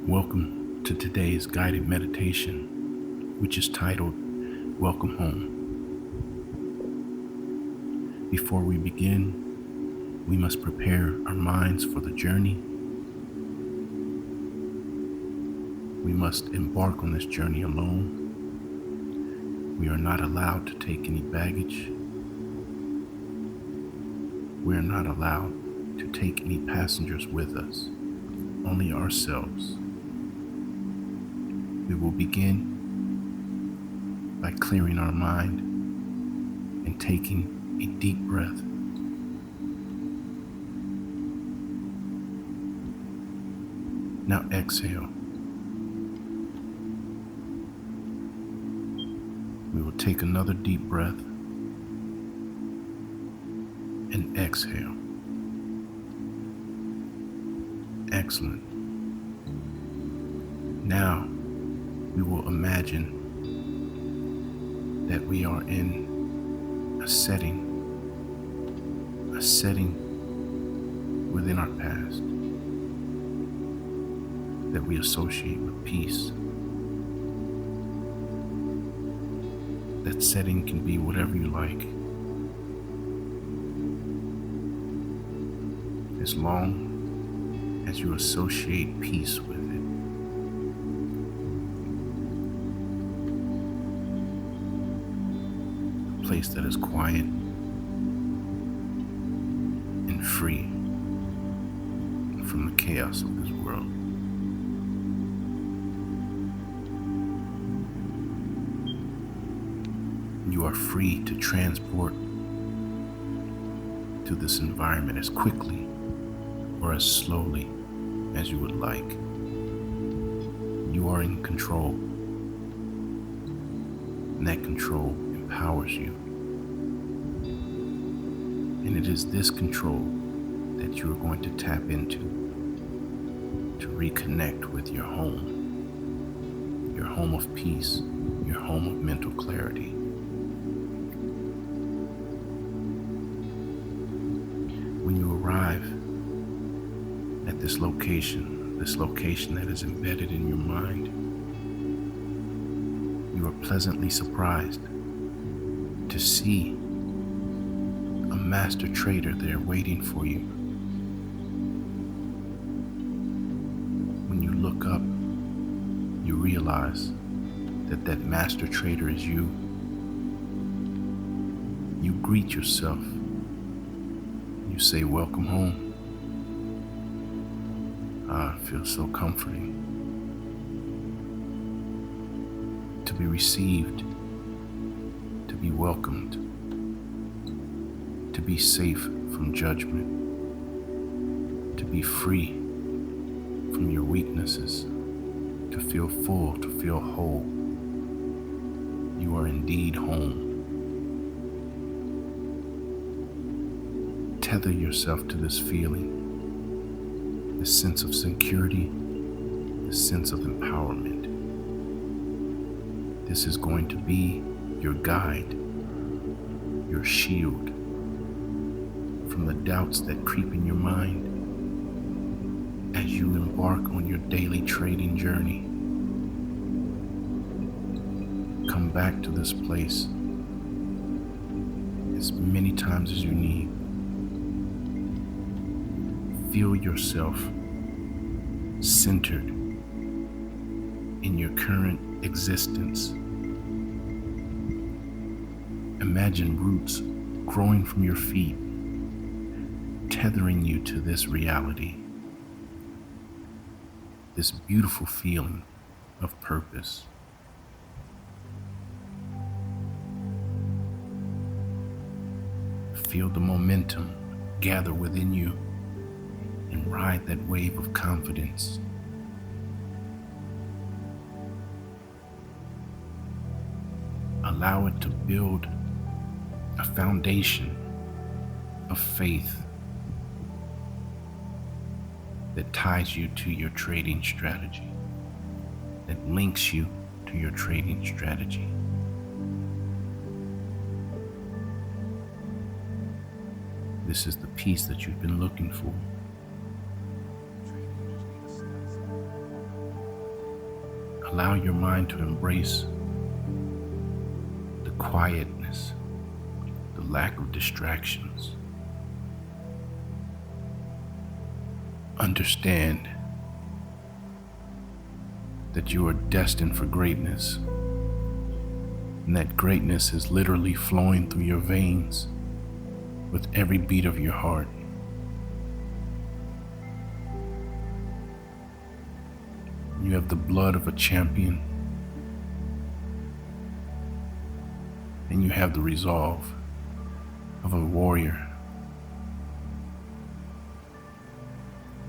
Welcome to today's guided meditation, which is titled, Welcome Home. Before we begin, we must prepare our minds for the journey. We must embark on this journey alone. We are not allowed to take any baggage. We are not allowed to take any passengers with us, only ourselves. We will begin by clearing our mind and taking a deep breath. Now exhale. We will take another deep breath and exhale. Excellent. Now we will imagine that we are in a setting within our past that we associate with peace. That setting can be whatever you like, as long as you associate peace with it. A place that is quiet and free from the chaos of this world. You are free to transport to this environment as quickly or as slowly as you would like. You are in control, and that control empowers you. And it is this control that you are going to tap into to reconnect with your home of peace, your home of mental clarity. When you arrive at this location that is embedded in your mind, you are pleasantly surprised to see a master trader there waiting for you. When you look up, you realize that that master trader is you. You greet yourself. You say, "Welcome home." It feels so comforting to be received, to be welcomed, to be safe from judgment, to be free from your weaknesses, to feel full, to feel whole. You are indeed home. Tether yourself to this feeling, this sense of security, this sense of empowerment. This is going to be your guide, your shield from the doubts that creep in your mind as you embark on your daily trading journey. Come back to this place as many times as you need. Feel yourself centered in your current existence. Imagine roots growing from your feet, tethering you to this reality, this beautiful feeling of purpose. Feel the momentum gather within you and ride that wave of confidence. Allow it to build a foundation of faith that ties you to your trading strategy, that links you to your trading strategy. This is the peace that you've been looking for. Allow your mind to embrace the quietness, the lack of distractions. Understand that you are destined for greatness, and that greatness is literally flowing through your veins with every beat of your heart. You have the blood of a champion, and you have the resolve of a warrior.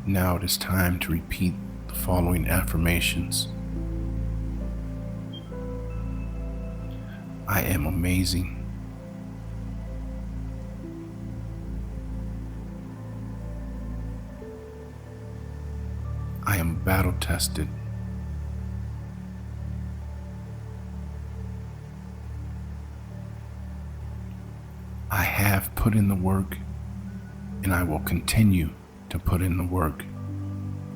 Now it is time to repeat the following affirmations. I am amazing. I am battle tested. I have put in the work, and I will continue to put in the work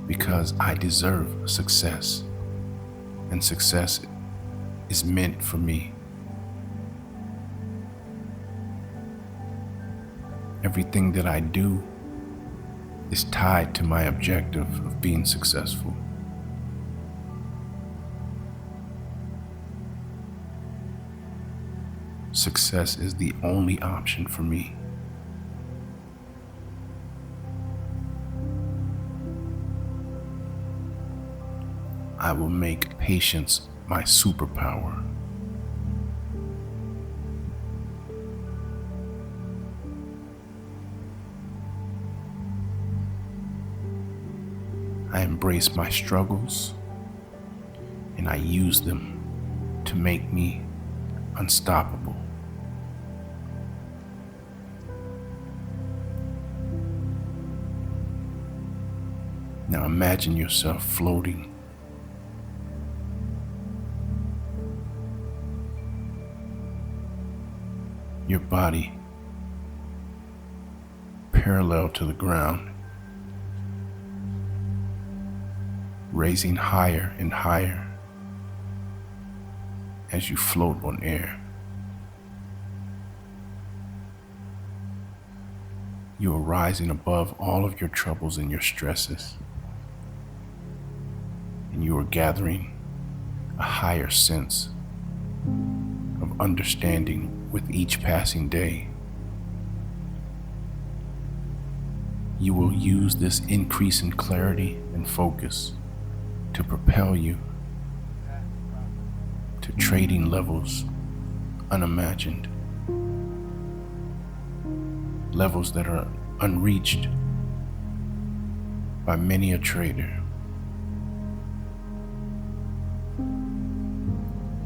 because I deserve success, and success is meant for me. Everything that I do is tied to my objective of being successful. Success is the only option for me. I will make patience my superpower. I embrace my struggles, and I use them to make me unstoppable. Now imagine yourself floating your body parallel to the ground, raising higher and higher as you float on air. You are rising above all of your troubles and your stresses, and you are gathering a higher sense of understanding with each passing day. You will use this increase in clarity and focus to propel you to trading levels unimagined, levels that are unreached by many a trader.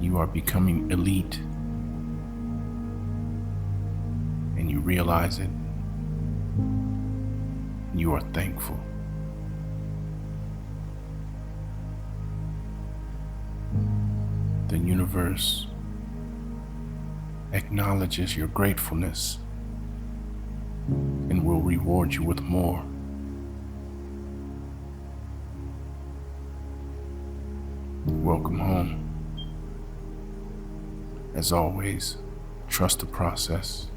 You are becoming elite, and you realize it. You are thankful. The universe acknowledges your gratefulness and will reward you with more. Welcome home. As always, trust the process,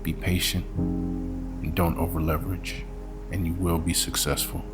be patient, and don't overleverage, and you will be successful.